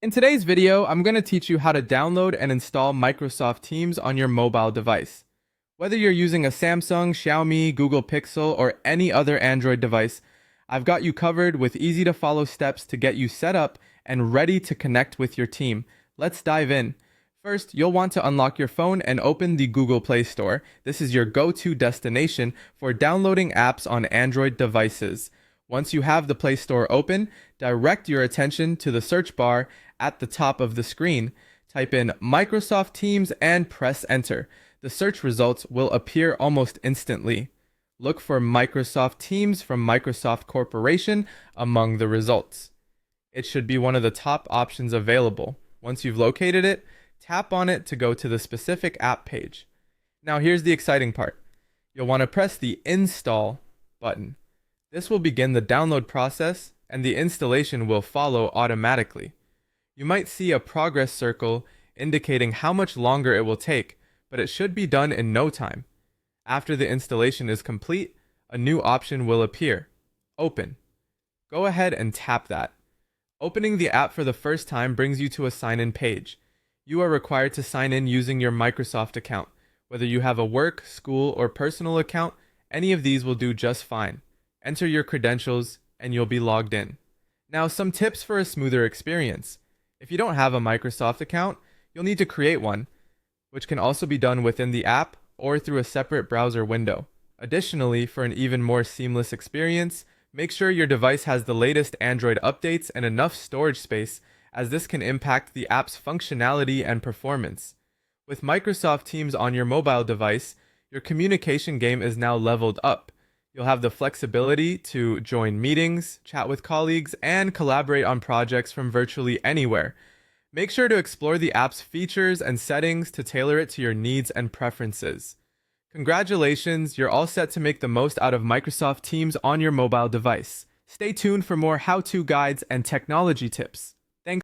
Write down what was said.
In today's video, I'm going to teach you how to download and install Microsoft Teams on your mobile device. Whether you're using a Samsung, Xiaomi, Google Pixel, or any other Android device, I've got you covered with easy to follow steps to get you set up and ready to connect with your team. Let's dive in. First, you'll want to unlock your phone and open the Google Play Store. This is your go-to destination for downloading apps on Android devices. Once you have the Play Store open, direct your attention to the search bar at the top of the screen. Type in Microsoft Teams and press enter. The search results will appear almost instantly. Look for Microsoft Teams from Microsoft Corporation among the results. It should be one of the top options available. Once you've located it, tap on it to go to the specific app page. Now here's the exciting part. You'll want to press the Install button. This will begin the download process and the installation will follow automatically. You might see a progress circle indicating how much longer it will take, but it should be done in no time. After the installation is complete, a new option will appear. Open. Go ahead and tap that. Opening the app for the first time brings you to a sign-in page. You are required to sign in using your Microsoft account. Whether you have a work, school, or personal account, any of these will do just fine. Enter your credentials and you'll be logged in. Now, some tips for a smoother experience. If you don't have a Microsoft account, you'll need to create one, which can also be done within the app or through a separate browser window. Additionally, for an even more seamless experience, make sure your device has the latest Android updates and enough storage space, as this can impact the app's functionality and performance. With Microsoft Teams on your mobile device, your communication game is now leveled up. You'll have the flexibility to join meetings, chat with colleagues, and collaborate on projects from virtually anywhere. Make sure to explore the app's features and settings to tailor it to your needs and preferences. Congratulations, you're all set to make the most out of Microsoft Teams on your mobile device. Stay tuned for more how-to guides and technology tips.